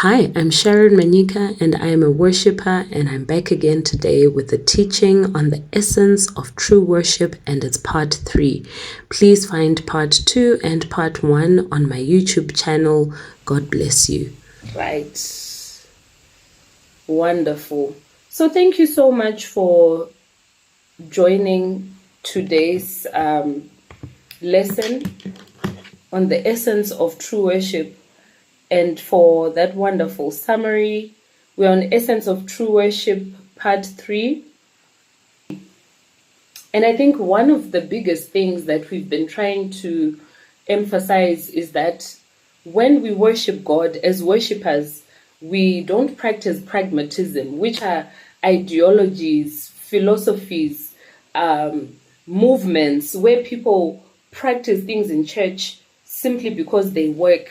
Hi, I'm Sharon Manika and I am a worshiper, and I'm back again today with a teaching on the essence of true worship, and it's part 3. Please find part 2 and part 1 on my YouTube channel. God bless you. Right. Wonderful. So thank you so much for joining today's lesson on the essence of true worship. And for that wonderful summary, we're on Essence of True Worship, Part 3. And I think one of the biggest things that we've been trying to emphasize is that when we worship God as worshippers, we don't practice pragmatism, which are ideologies, philosophies, movements where people practice things in church simply because they work,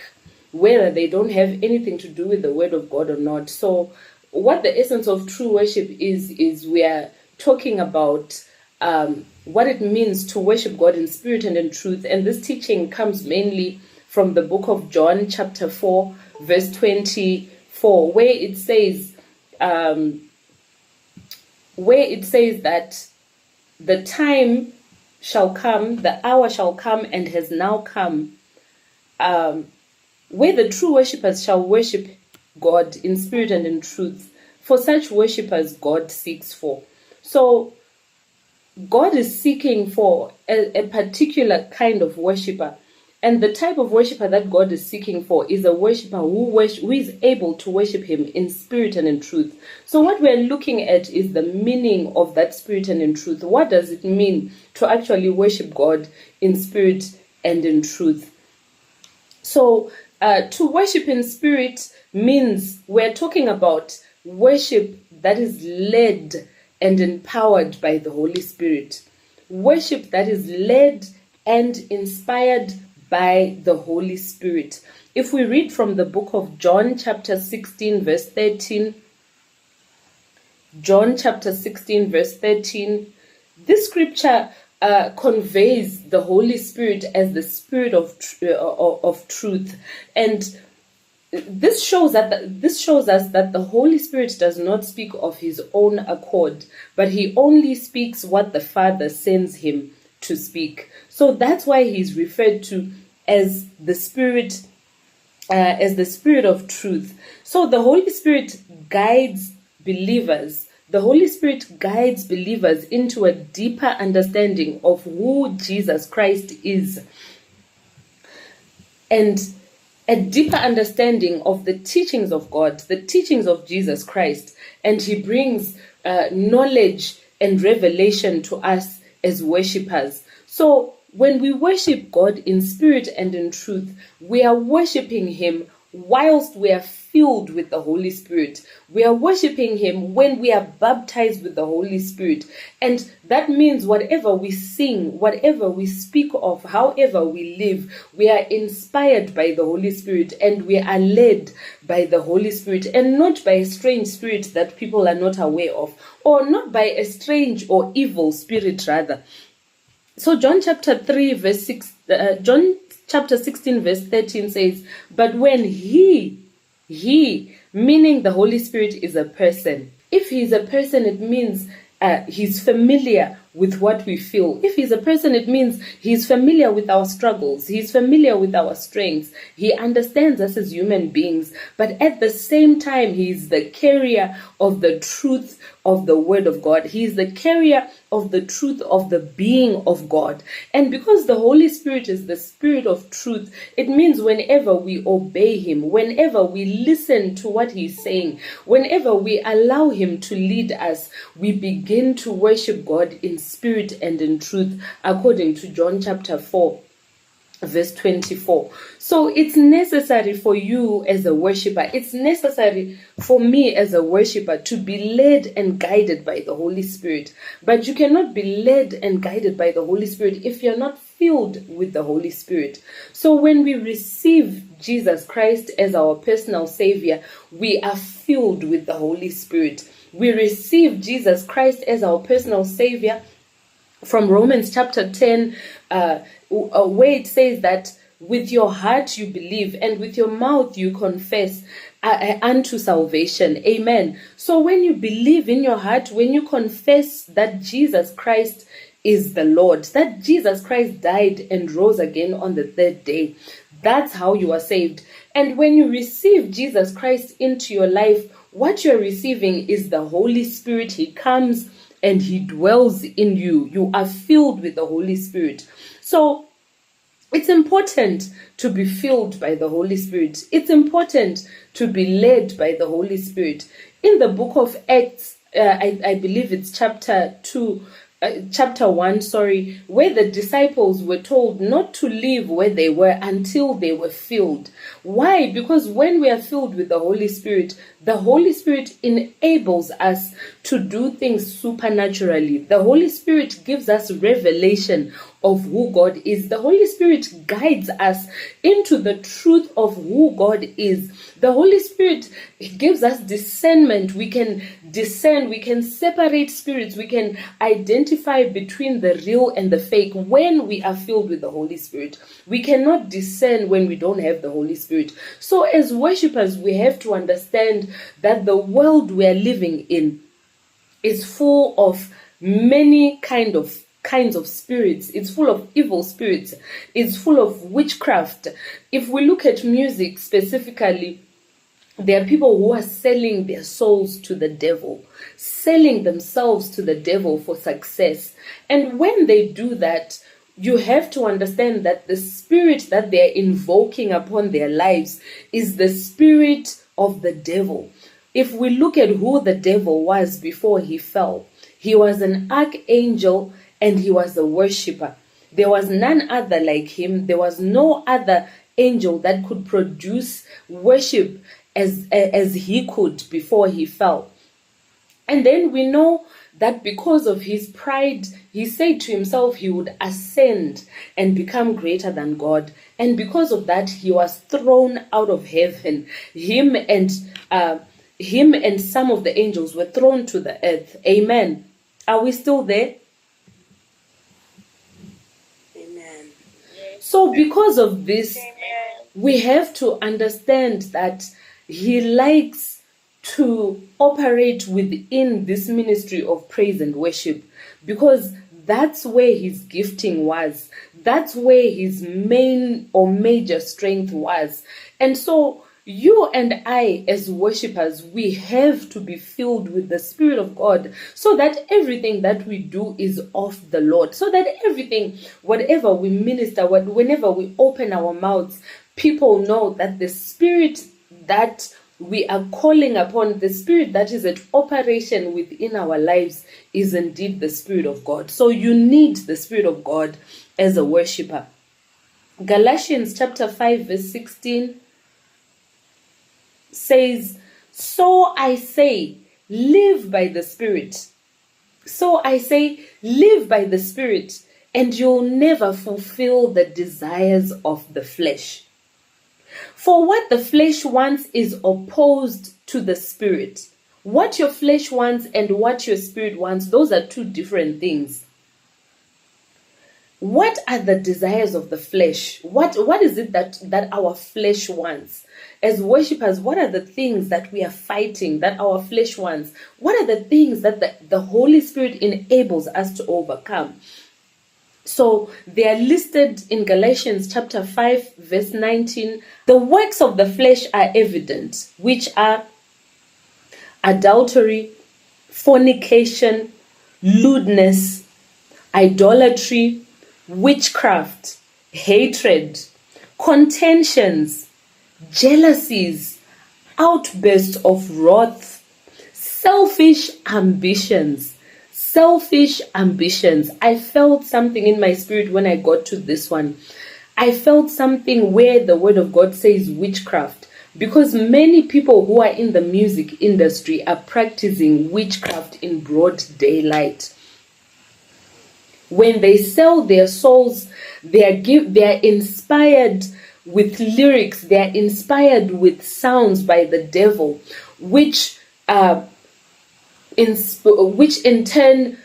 whether they don't have anything to do with the word of God or not. So what the essence of true worship is we are talking about what it means to worship God in spirit and in truth. And this teaching comes mainly from the book of John, chapter 4, verse 24, where it says that the time shall come, the hour shall come, and has now come, where the true worshippers shall worship God in spirit and in truth. For such worshippers, God seeks for. So God is seeking for a particular kind of worshipper. And the type of worshipper that God is seeking for is a worshipper who is able to worship him in spirit and in truth. So what we're looking at is the meaning of that spirit and in truth. What does it mean to actually worship God in spirit and in truth? So to worship in spirit means we're talking about worship that is led and empowered by the Holy Spirit. Worship that is led and inspired by the Holy Spirit. If we read from the book of John chapter 16 verse 13, John chapter 16 verse 13, this scripture conveys the Holy Spirit as the Spirit of truth, and this shows us that the Holy Spirit does not speak of his own accord, but he only speaks what the Father sends him to speak. So that's why he's referred to as the Spirit of truth. So the Holy Spirit guides believers. The Holy Spirit guides believers into a deeper understanding of who Jesus Christ is, and a deeper understanding of the teachings of God, the teachings of Jesus Christ. And he brings knowledge and revelation to us as worshippers. So when we worship God in spirit and in truth, we are worshiping him whilst we are filled with the Holy Spirit. We are worshiping him when we are baptized with the Holy Spirit. And that means whatever we sing, whatever we speak of, however we live, we are inspired by the Holy Spirit and we are led by the Holy Spirit, and not by a strange spirit that people are not aware of, or not by a strange or evil spirit rather. So John chapter 3 verse 6, John chapter 16 verse 13 says, but when he, meaning the Holy Spirit, is a person. If he is a person, it means he's familiar with what we feel. If he's a person, it means he's familiar with our struggles. He's familiar with our strengths. He understands us as human beings. But at the same time, he's the carrier of the truth of the word of God. He is the carrier of the truth of the being of God. And because the Holy Spirit is the Spirit of truth, it means whenever we obey him, whenever we listen to what he's saying, whenever we allow him to lead us, we begin to worship God in spirit and in truth, according to John chapter 4 verse 24. So it's necessary for you as a worshiper, it's necessary for me as a worshiper to be led and guided by the Holy Spirit. But you cannot be led and guided by the Holy Spirit if you're not filled with the Holy Spirit. So when we receive Jesus Christ as our personal Savior, we are filled with the Holy Spirit. We receive Jesus Christ as our personal Savior from Romans chapter 10, where it says that with your heart you believe, and with your mouth you confess unto salvation. Amen. So when you believe in your heart, when you confess that Jesus Christ is the Lord, that Jesus Christ died and rose again on the third day, that's how you are saved. And when you receive Jesus Christ into your life, what you're receiving is the Holy Spirit. He comes and he dwells in you. You are filled with the Holy Spirit. So it's important to be filled by the Holy Spirit. It's important to be led by the Holy Spirit. In the book of Acts, I believe it's chapter 1, where the disciples were told not to leave where they were until they were filled. Why? Because when we are filled with the Holy Spirit enables us to do things supernaturally. The Holy Spirit gives us revelation of who God is. The Holy Spirit guides us into the truth of who God is. The Holy Spirit gives us discernment. We can discern, we can separate spirits, we can identify between the real and the fake when we are filled with the Holy Spirit. We cannot discern when we don't have the Holy Spirit. So as worshippers, we have to understand that the world we are living in is full of many kinds of spirits. It's full of evil spirits. It's full of witchcraft. If we look at music specifically, there are people who are selling their souls to the devil, selling themselves to the devil for success. And when they do that, you have to understand that the spirit that they're invoking upon their lives is the spirit of the devil. If we look at who the devil was before he fell, he was an archangel and he was a worshipper. There was none other like him. There was no other angel that could produce worship as he could before he fell. And then we know that because of his pride, he said to himself he would ascend and become greater than God. And because of that, he was thrown out of heaven. Him and some of the angels were thrown to the earth. Amen. Are we still there? Amen. So because of this, we have to understand that he likes to operate within this ministry of praise and worship, because that's where his gifting was. That's where his main or major strength was. And so you and I, as worshippers, we have to be filled with the Spirit of God, so that everything that we do is of the Lord. So that everything, whatever we minister, whenever we open our mouths, people know that the Spirit that we are calling upon, the Spirit that is at operation within our lives, is indeed the Spirit of God. So you need the Spirit of God as a worshipper. Galatians chapter 5 verse 16 says, "So I say, live by the Spirit. So I say, live by the Spirit, and you'll never fulfill the desires of the flesh. For what the flesh wants is opposed to the Spirit." What your flesh wants and what your spirit wants, those are two different things. What are the desires of the flesh? What is it that our flesh wants? As worshippers, what are the things that we are fighting, that our flesh wants? What are the things that the Holy Spirit enables us to overcome? So they are listed in Galatians chapter 5 verse 19. The works of the flesh are evident, which are adultery, fornication, lewdness, idolatry, witchcraft, hatred, contentions, jealousies, outbursts of wrath, selfish ambitions. Selfish ambitions. I felt something in my spirit when I got to this one. I felt something where the word of God says witchcraft, because many people who are in the music industry are practicing witchcraft in broad daylight. When they sell their souls, they are inspired with lyrics, they are inspired with sounds by the devil, which in turn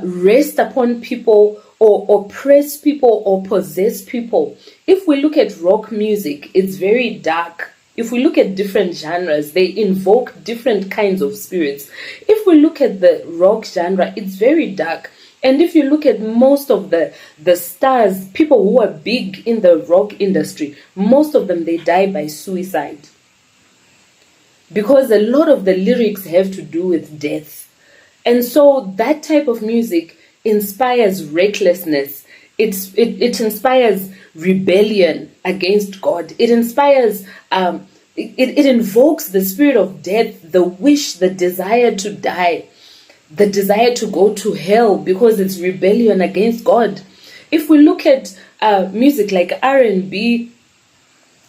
rest upon people or oppress people or possess people. If we look at rock music, it's very dark. If we look at different genres, they invoke different kinds of spirits. If we look at the rock genre, it's very dark. And if you look at most of the stars, people who are big in the rock industry, most of them, they die by suicide. Because a lot of the lyrics have to do with death. And so that type of music inspires recklessness. It inspires rebellion against God. It inspires, it invokes the spirit of death, the wish, the desire to die, the desire to go to hell, because it's rebellion against God. If we look at music like R&B,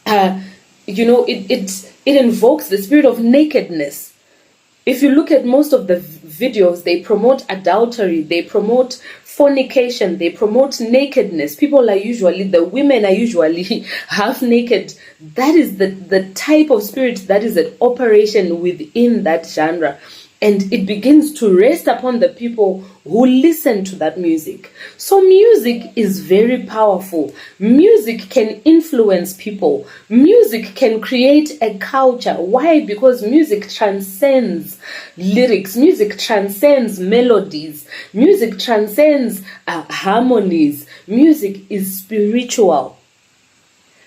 it invokes the spirit of nakedness. If you look at most of the videos, they promote adultery, they promote fornication, they promote nakedness. The women are usually half naked. That is the type of spirit that is an operation within that genre. And it begins to rest upon the people who listen to that music. So music is very powerful. Music can influence people. Music can create a culture. Why? Because music transcends lyrics. Music transcends melodies. Music transcends harmonies. Music is spiritual.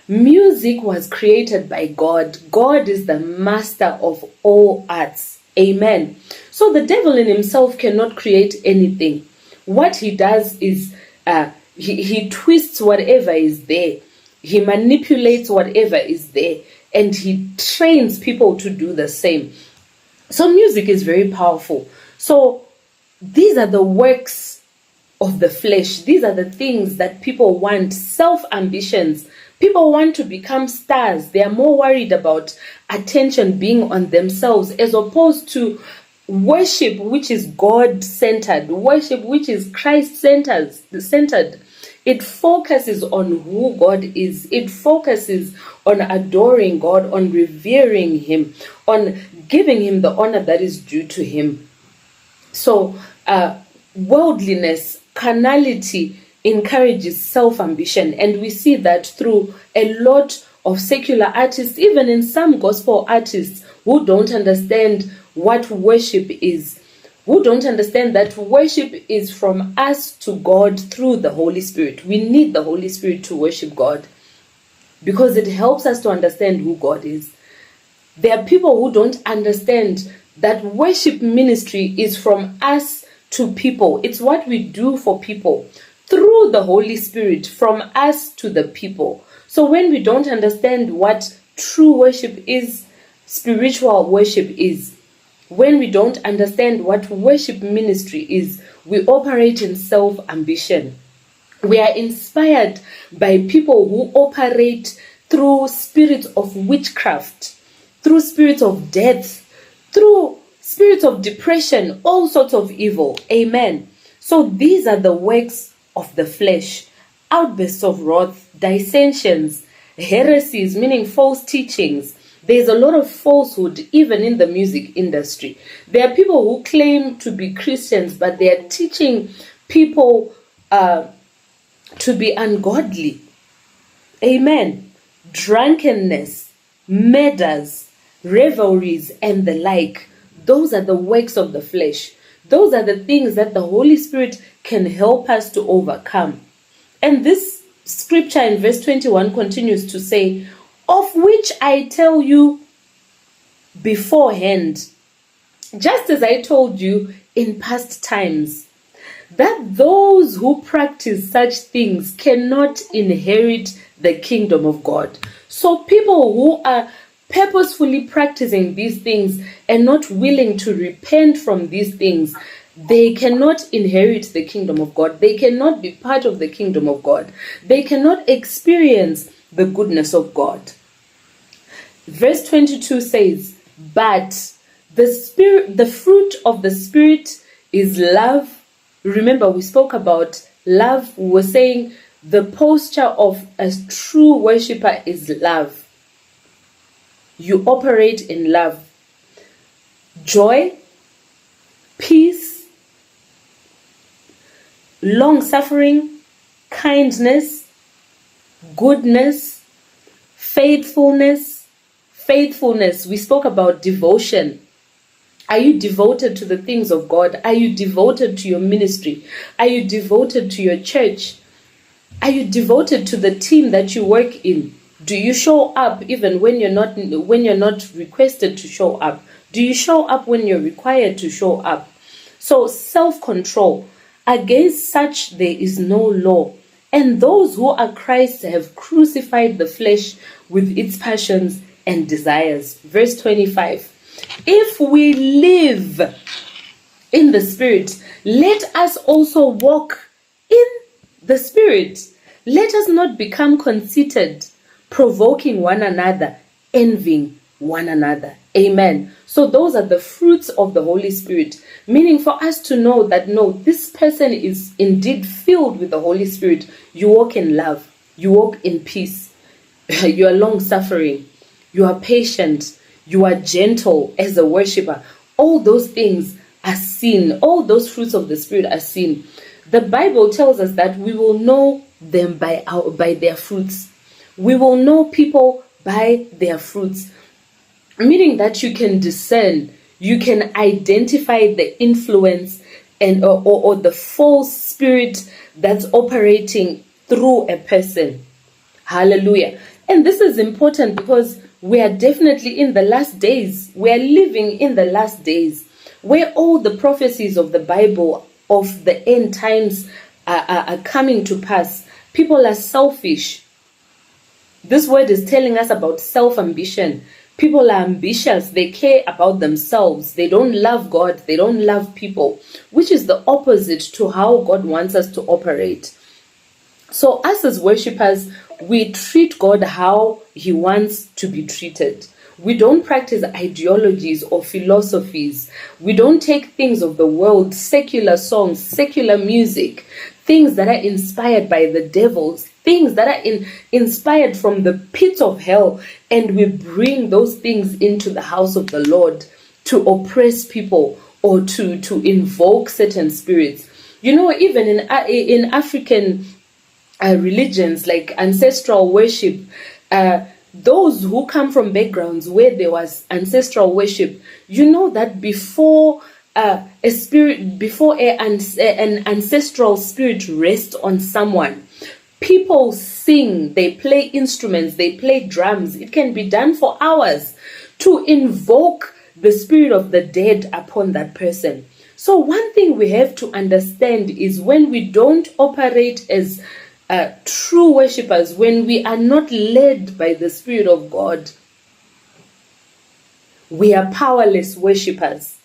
Music was created by God. God is the master of all arts. Amen. So the devil in himself cannot create anything. What he does is he twists whatever is there. He manipulates whatever is there. And he trains people to do the same. So music is very powerful. So these are the works of the flesh. These are the things that people want. Self-ambitions. People want to become stars. They are more worried about attention being on themselves as opposed to worship, which is God-centered, worship, which is Christ-centered. It focuses on who God is. It focuses on adoring God, on revering Him, on giving Him the honor that is due to Him. So, worldliness, carnality, encourages self-ambition, and we see that through a lot of secular artists, even in some gospel artists who don't understand what worship is, who don't understand that worship is from us to God through the Holy Spirit. We need the Holy Spirit to worship God because it helps us to understand who God is. There are people who don't understand that worship ministry is from us to people. It's what we do for people through the Holy Spirit, from us to the people. So when we don't understand what true worship is, spiritual worship is, when we don't understand what worship ministry is, we operate in self-ambition. We are inspired by people who operate through spirits of witchcraft, through spirits of death, through spirits of depression, all sorts of evil. Amen. So these are the works of the flesh: outbursts of wrath, dissensions, heresies, meaning false teachings. There's a lot of falsehood even in the music industry. There are people who claim to be Christians, but they are teaching people to be ungodly. Amen. Drunkenness, murders, revelries, and the like. Those are the works of the flesh. Those are the things that the Holy Spirit can help us to overcome. And this scripture in verse 21 continues to say, of which I tell you beforehand, just as I told you in past times, that those who practice such things cannot inherit the kingdom of God. So people who are purposefully practicing these things and not willing to repent from these things, they cannot inherit the kingdom of God. They cannot be part of the kingdom of God. They cannot experience the goodness of God. Verse 22 says, but the fruit of the Spirit is love. Remember, we spoke about love. We were saying the posture of a true worshiper is love. You operate in love. Joy, peace, long-suffering, kindness, goodness, faithfulness. Faithfulness, we spoke about devotion. Are you devoted to the things of God? Are you devoted to your ministry? Are you devoted to your church? Are you devoted to the team that you work in? Do you show up even when you're not requested to show up? Do you show up when you're required to show up? So self-control. Against such there is no law. And those who are Christ have crucified the flesh with its passions and desires. Verse 25. If we live in the Spirit, let us also walk in the Spirit. Let us not become conceited, provoking one another, envying one another. Amen. So those are the fruits of the Holy Spirit, meaning for us to know that no, this person is indeed filled with the Holy Spirit. You walk in love, you walk in peace, you are long-suffering, you are patient, you are gentle as a worshiper. All those things are seen. All those fruits of the Spirit are seen. The Bible tells us that we will know them by their fruits. We will know people by their fruits. Meaning that you can discern, you can identify the influence and or the false spirit that's operating through a person. Hallelujah. And this is important because we are definitely in the last days. We are living in the last days where all the prophecies of the Bible of the end times are coming to pass. People are selfish. This word is telling us about self-ambition. People are ambitious. They care about themselves. They don't love God. They don't love people, which is the opposite to how God wants us to operate. So us as worshippers, we treat God how He wants to be treated. We don't practice ideologies or philosophies. We don't take things of the world, secular songs, secular music, things that are inspired by the devils, things that are inspired from the pits of hell, and we bring those things into the house of the Lord to oppress people or to invoke certain spirits. You know, even in African religions like ancestral worship, those who come from backgrounds where there was ancestral worship, you know that before an ancestral spirit rests on someone, people sing, they play instruments, they play drums. It can be done for hours to invoke the spirit of the dead upon that person. So one thing we have to understand is when we don't operate as true worshippers, when we are not led by the Spirit of God, we are powerless worshippers.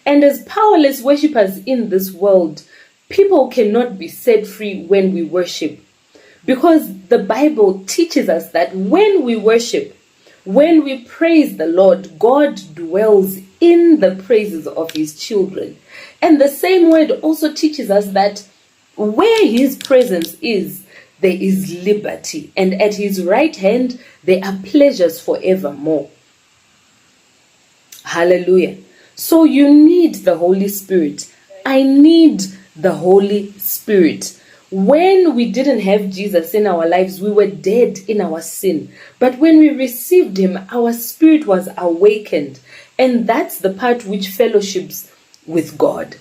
And as powerless worshippers in this world, people cannot be set free when we worship. Because the Bible teaches us that when we worship, when we praise the Lord, God dwells in the praises of His children. And the same word also teaches us that where His presence is, there is liberty. And at His right hand, there are pleasures forevermore. Hallelujah. So you need the Holy Spirit. I need the Holy Spirit. When we didn't have Jesus in our lives, we were dead in our sin. But when we received Him, our spirit was awakened. And that's the part which fellowships with God.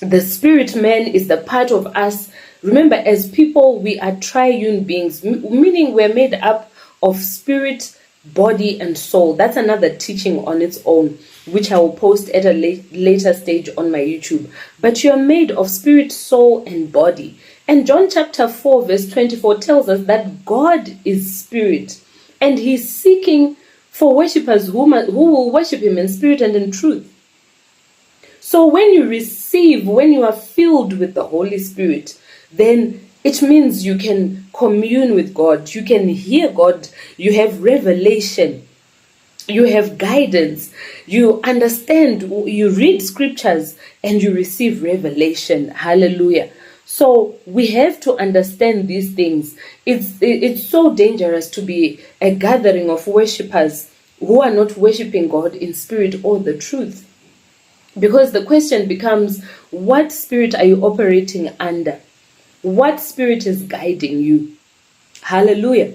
The spirit man is the part of us. Remember, as people, we are triune beings, meaning we're made up of spirit, body, and soul. That's another teaching on its own, which I will post at a later stage on my YouTube. But you're made of spirit, soul, and body. And John chapter 4, verse 24 tells us that God is spirit. And He's seeking for worshippers who will worship Him in spirit and in truth. So when you are filled with the Holy Spirit, then it means you can commune with God, you can hear God, you have revelation, you have guidance, you understand, you read scriptures, and you receive revelation. Hallelujah. So we have to understand these things. It's so dangerous to be a gathering of worshippers who are not worshiping God in spirit or the truth. Because the question becomes, what spirit are you operating under? What spirit is guiding you? Hallelujah.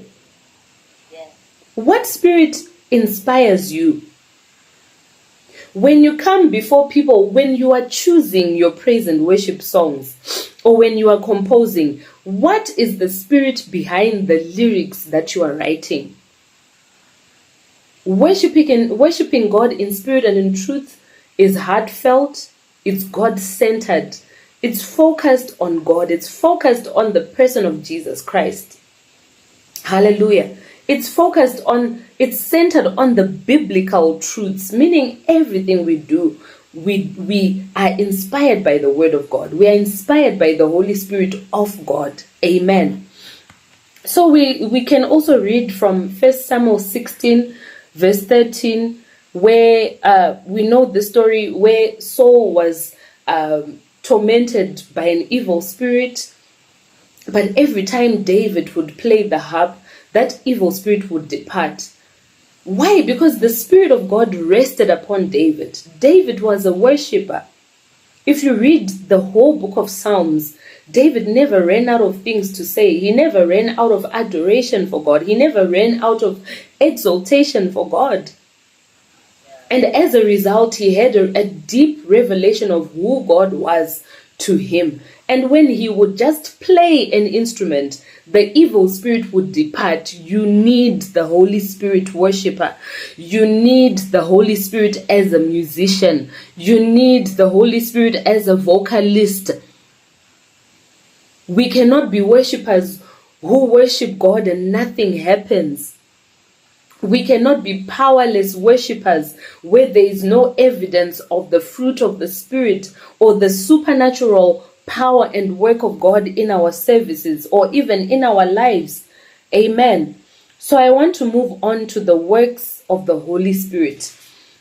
Yes. What spirit inspires you? When you come before people, when you are choosing your praise and worship songs, or when you are composing, what is the spirit behind the lyrics that you are writing? Worshiping God in spirit and in truth is heartfelt, it's God-centered, it's focused on God, it's focused on the person of Jesus Christ. Hallelujah. It's centered on the biblical truths, meaning everything we do, we are inspired by the word of God. We are inspired by the Holy Spirit of God. Amen. So we can also read from 1 Samuel 16, verse 13, where we know the story where Saul was tormented by an evil spirit. But every time David would play the harp, that evil spirit would depart. Why? Because the Spirit of God rested upon David. David was a worshipper. If you read the whole book of Psalms, David never ran out of things to say. He never ran out of adoration for God. He never ran out of exaltation for God. And as a result, he had a deep revelation of who God was to him. And when he would just play an instrument, the evil spirit would depart. You need the Holy Spirit worshiper. You need the Holy Spirit as a musician. You need the Holy Spirit as a vocalist. We cannot be worshipers who worship God and nothing happens. We cannot be powerless worshippers where there is no evidence of the fruit of the Spirit or the supernatural power and work of God in our services or even in our lives. Amen. So I want to move on to the works of the Holy Spirit.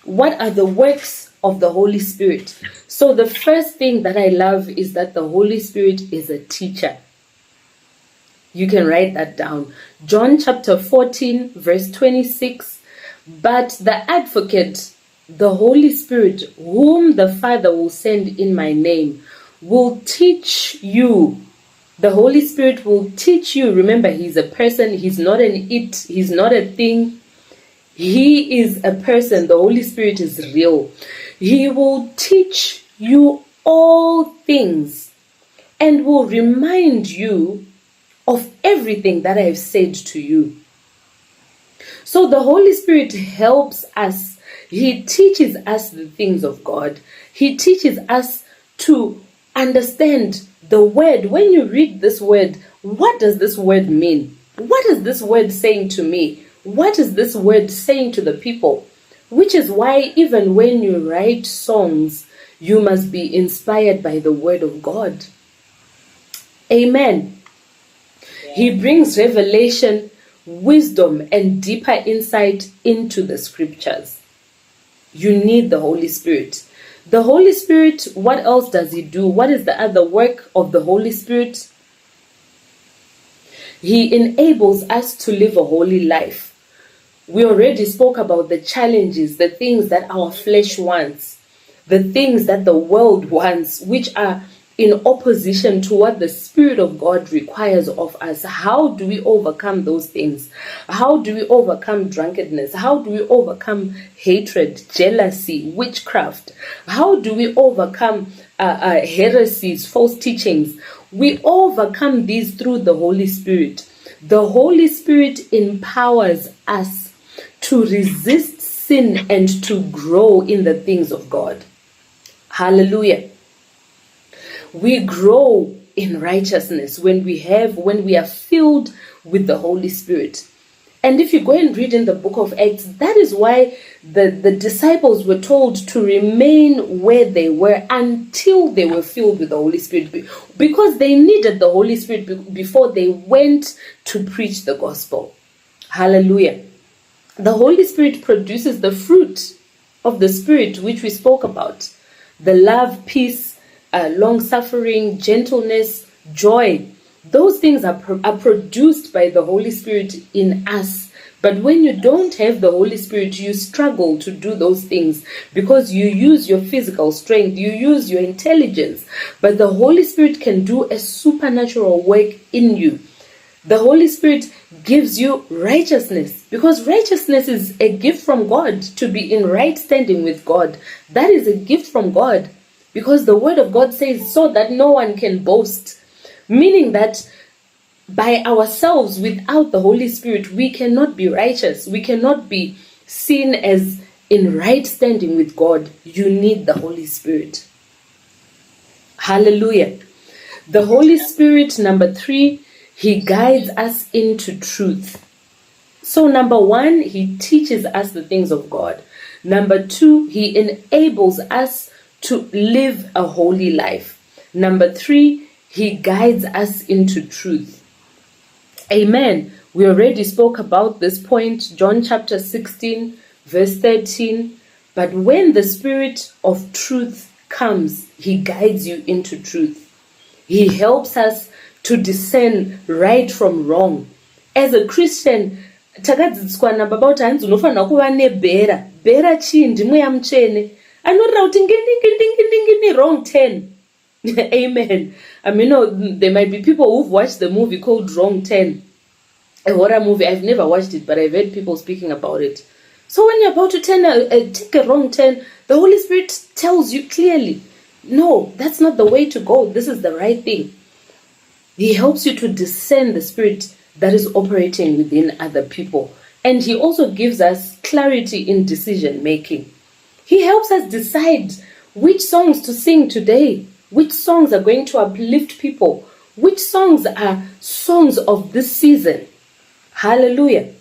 What are the works of the Holy Spirit? So the first thing that I love is that the Holy Spirit is a teacher. You can write that down. John chapter 14, verse 26. But the advocate, the Holy Spirit, whom the Father will send in my name, will teach you. The Holy Spirit will teach you. Remember, he's a person. He's not an it. He's not a thing. He is a person. The Holy Spirit is real. He will teach you all things and will remind you of everything that I have said to you. So the Holy Spirit helps us. He teaches us the things of God. He teaches us to understand the word. When you read this word, what does this word mean? What is this word saying to me? What is this word saying to the people? Which is why even when you write songs, you must be inspired by the word of God. Amen. He brings revelation, wisdom, and deeper insight into the scriptures. You need the Holy Spirit. The Holy Spirit, what else does he do? What is the other work of the Holy Spirit? He enables us to live a holy life. We already spoke about the challenges, the things that our flesh wants, the things that the world wants, which are in opposition to what the Spirit of God requires of us. How do we overcome those things? How do we overcome drunkenness? How do we overcome hatred, jealousy, witchcraft? How do we overcome heresies, false teachings? We overcome these through the Holy Spirit. The Holy Spirit empowers us to resist sin and to grow in the things of God. Hallelujah. We grow in righteousness when we are filled with the Holy Spirit. And if you go and read in the book of Acts, that is why the disciples were told to remain where they were until they were filled with the Holy Spirit, because they needed the Holy Spirit before they went to preach the gospel. Hallelujah. The Holy Spirit produces the fruit of the Spirit, which we spoke about: the love, peace, long-suffering, gentleness, joy. Those things are produced by the Holy Spirit in us But when you don't have the Holy Spirit, you struggle to do those things because you use your physical strength, you use your intelligence. But the Holy Spirit can do a supernatural work in you. The Holy Spirit gives you righteousness, because righteousness is a gift from God. To be in right standing with God, that is a gift from God, because the Word of God says so that no one can boast, meaning that by ourselves, without the Holy Spirit, we cannot be righteous. We cannot be seen as in right standing with God. You need the Holy Spirit. Hallelujah. The Holy Spirit, number 3, He guides us into truth. So number 1, He teaches us the things of God. Number 2, He enables us to live a holy life. Number 3, He guides us into truth. Amen. We already spoke about this point, John chapter 16, verse 13. But when the Spirit of truth comes, He guides you into truth. He helps us to discern right from wrong. As a Christian, takadzidziswa nababa kuti hanzi unofanira kuva nebhera. Bhera chii? Mweya mutsvene. Anotaura kuti ngindingindingindingindi wrong 10. Amen. I mean, there might be people who've watched the movie called Wrong 10. A horror movie. I've never watched it, but I've heard people speaking about it. So when you're about to take a wrong turn, the Holy Spirit tells you clearly, no, that's not the way to go. This is the right thing. He helps you to discern the spirit that is operating within other people. And He also gives us clarity in decision making. He helps us decide which songs to sing today, which songs are going to uplift people, which songs are songs of this season. Hallelujah.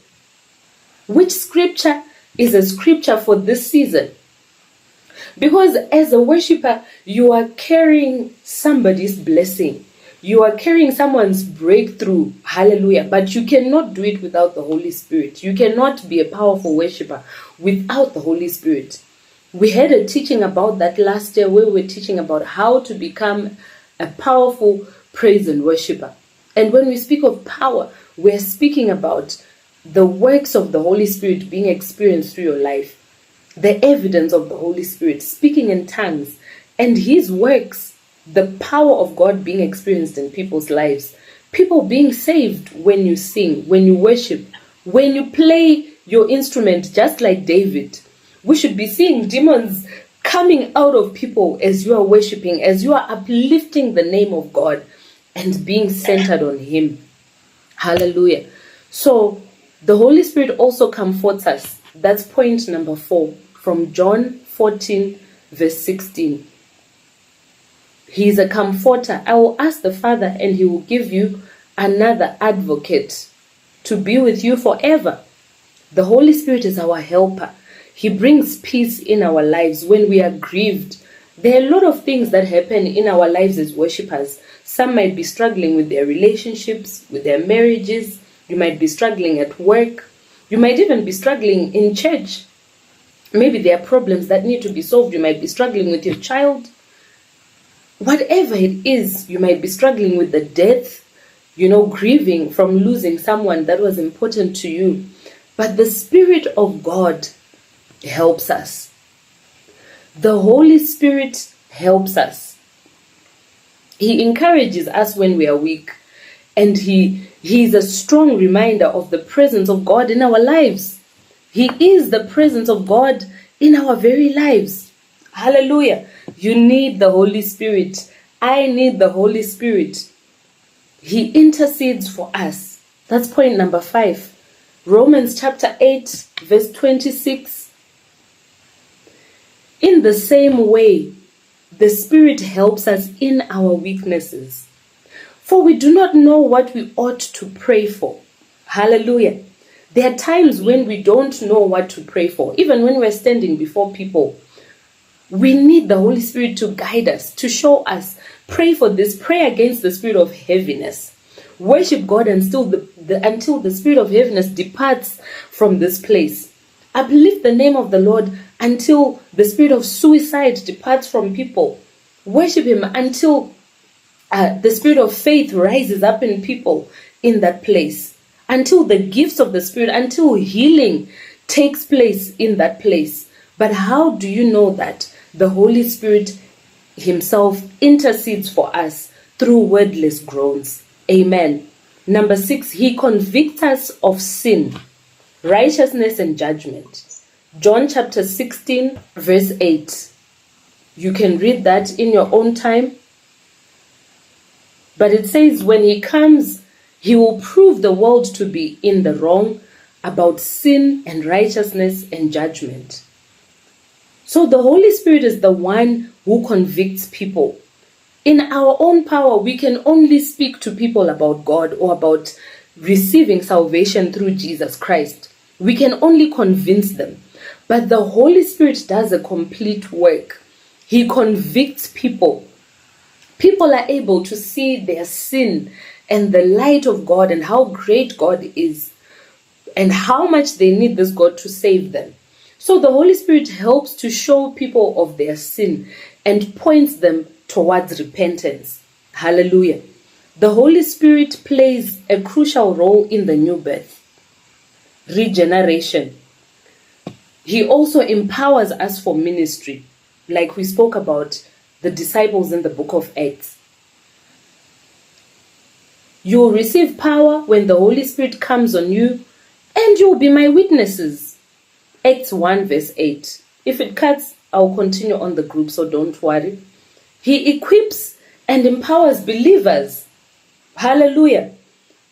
Which scripture is a scripture for this season? Because as a worshiper, you are carrying somebody's blessing. You are carrying someone's breakthrough. Hallelujah. But you cannot do it without the Holy Spirit. You cannot be a powerful worshiper without the Holy Spirit. We had a teaching about that last year where we were teaching about how to become a powerful praise and worshiper. And when we speak of power, we're speaking about the works of the Holy Spirit being experienced through your life. The evidence of the Holy Spirit, speaking in tongues, and His works, the power of God being experienced in people's lives. People being saved when you sing, when you worship, when you play your instrument, just like David. We should be seeing demons coming out of people as you are worshiping, as you are uplifting the name of God and being centered on Him. Hallelujah. So the Holy Spirit also comforts us. That's point number 4 from John 14, verse 16. He is a comforter. I will ask the Father and He will give you another advocate to be with you forever. The Holy Spirit is our helper. He brings peace in our lives when we are grieved. There are a lot of things that happen in our lives as worshippers. Some might be struggling with their relationships, with their marriages. You might be struggling at work. You might even be struggling in church. Maybe there are problems that need to be solved. You might be struggling with your child. Whatever it is, you might be struggling with the death, grieving from losing someone that was important to you. But the Spirit of God helps us. The Holy Spirit helps us. He encourages us when we are weak. And He is a strong reminder of the presence of God in our lives. He is the presence of God in our very lives. Hallelujah. You need the Holy Spirit. I need the Holy Spirit. He intercedes for us. That's point number 5. Romans chapter 8, verse 26. In the same way, the Spirit helps us in our weaknesses. For we do not know what we ought to pray for. Hallelujah. There are times when we don't know what to pray for. Even when we're standing before people, we need the Holy Spirit to guide us, to show us. Pray for this. Pray against the spirit of heaviness. Worship God until the spirit of heaviness departs from this place. Uplift the name of the Lord until the spirit of suicide departs from people. Worship Him until the spirit of faith rises up in people in that place. until the gifts of the Spirit, until healing takes place in that place. But how do you know that? The Holy Spirit himself intercedes for us through wordless groans. Amen. Number 6, he convicts us of sin, righteousness, and judgment. John chapter 16, verse 8. You can read that in your own time. But it says, when he comes, he will prove the world to be in the wrong about sin and righteousness and judgment. So the Holy Spirit is the one who convicts people. In our own power, we can only speak to people about God or about receiving salvation through Jesus Christ. We can only convince them. But the Holy Spirit does a complete work. He convicts people. People are able to see their sin and the light of God and how great God is and how much they need this God to save them. So the Holy Spirit helps to show people of their sin and points them towards repentance. Hallelujah. The Holy Spirit plays a crucial role in the new birth, regeneration. He also empowers us for ministry, like we spoke about the disciples in the book of Acts. You will receive power when the Holy Spirit comes on you, and you will be my witnesses. Acts 1 verse 8. If it cuts, I'll continue on the group, so don't worry. He equips and empowers believers, hallelujah,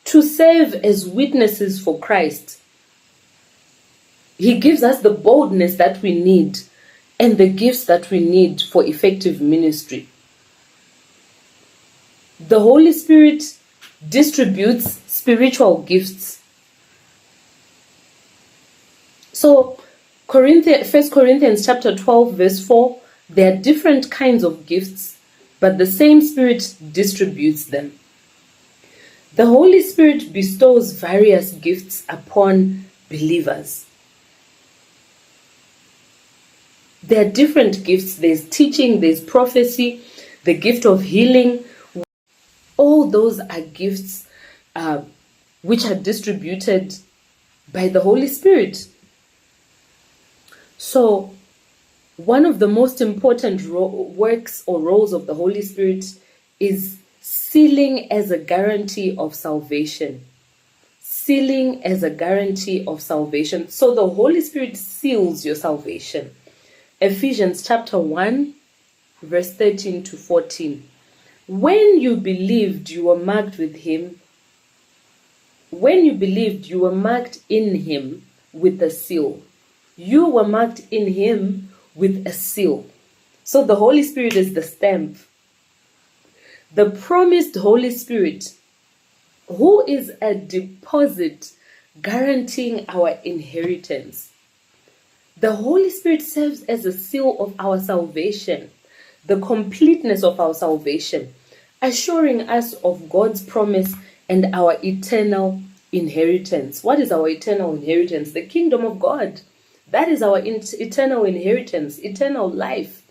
to serve as witnesses for Christ. He gives us the boldness that we need and the gifts that we need for effective ministry. The Holy Spirit distributes spiritual gifts. So, 1 Corinthians chapter 12 verse 4, there are different kinds of gifts, but the same Spirit distributes them. The Holy Spirit bestows various gifts upon believers. There are different gifts. There's teaching, there's prophecy, the gift of healing. All those are gifts which are distributed by the Holy Spirit. So, one of the most important works or roles of the Holy Spirit is sealing as a guarantee of salvation. Sealing as a guarantee of salvation. So the Holy Spirit seals your salvation. Ephesians chapter 1, verse 13 to 14. When you believed, you were marked with him. When you believed, you were marked in him with a seal. You were marked in him with a seal. So the Holy Spirit is the stamp. The promised Holy Spirit, who is a deposit guaranteeing our inheritance. The Holy Spirit serves as a seal of our salvation, the completeness of our salvation, assuring us of God's promise and our eternal inheritance. What is our eternal inheritance? The kingdom of God. That is our eternal inheritance, eternal life.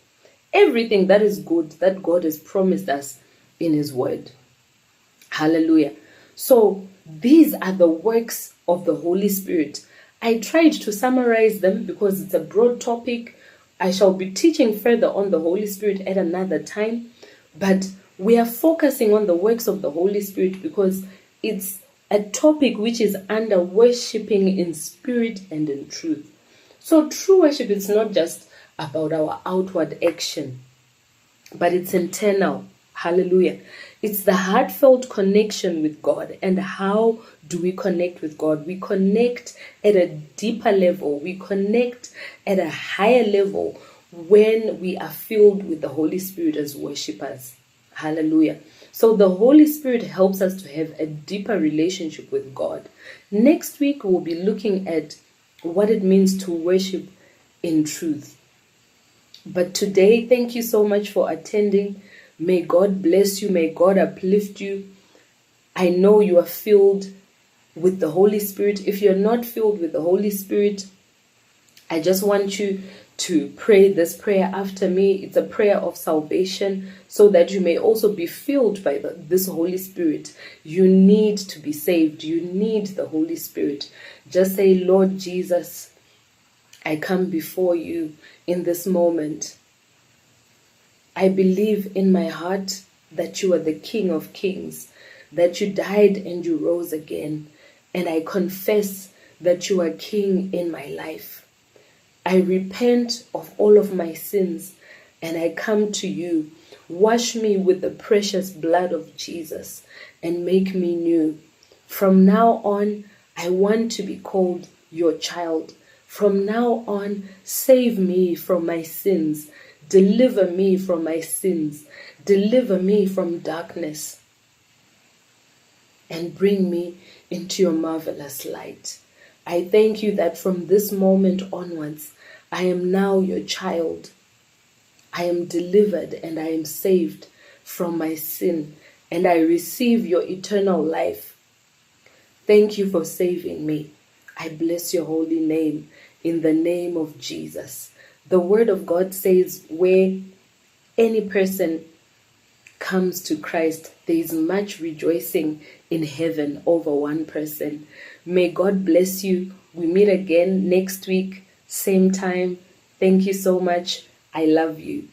Everything that is good that God has promised us in his word. Hallelujah. So these are the works of the Holy Spirit. I tried to summarize them because it's a broad topic. I shall be teaching further on the Holy Spirit at another time. But we are focusing on the works of the Holy Spirit because it's a topic which is under worshiping in spirit and in truth. So true worship is not just about our outward action, but it's internal. Hallelujah. It's the heartfelt connection with God. And how do we connect with God? We connect at a deeper level. We connect at a higher level when we are filled with the Holy Spirit as worshippers. Hallelujah. So the Holy Spirit helps us to have a deeper relationship with God. Next week, we'll be looking at what it means to worship in truth. But today, thank you so much for attending. May God bless you. May God uplift you. I know you are filled with the Holy Spirit. If you're not filled with the Holy Spirit, I just want you to pray this prayer after me. It's a prayer of salvation so that you may also be filled by this Holy Spirit. You need to be saved. You need the Holy Spirit. Just say, Lord Jesus, I come before you in this moment. I believe in my heart that you are the King of Kings, that you died and you rose again. And I confess that you are King in my life. I repent of all of my sins and I come to you. Wash me with the precious blood of Jesus and make me new. From now on, I want to be called your child. From now on, save me from my sins. Deliver me from my sins. Deliver me from darkness. And bring me into your marvelous light. I thank you that from this moment onwards, I am now your child. I am delivered and I am saved from my sin, and I receive your eternal life. Thank you for saving me. I bless your holy name in the name of Jesus. The word of God says where any person comes to Christ, there is much rejoicing in heaven over one person. May God bless you. We meet again next week, same time. Thank you so much. I love you.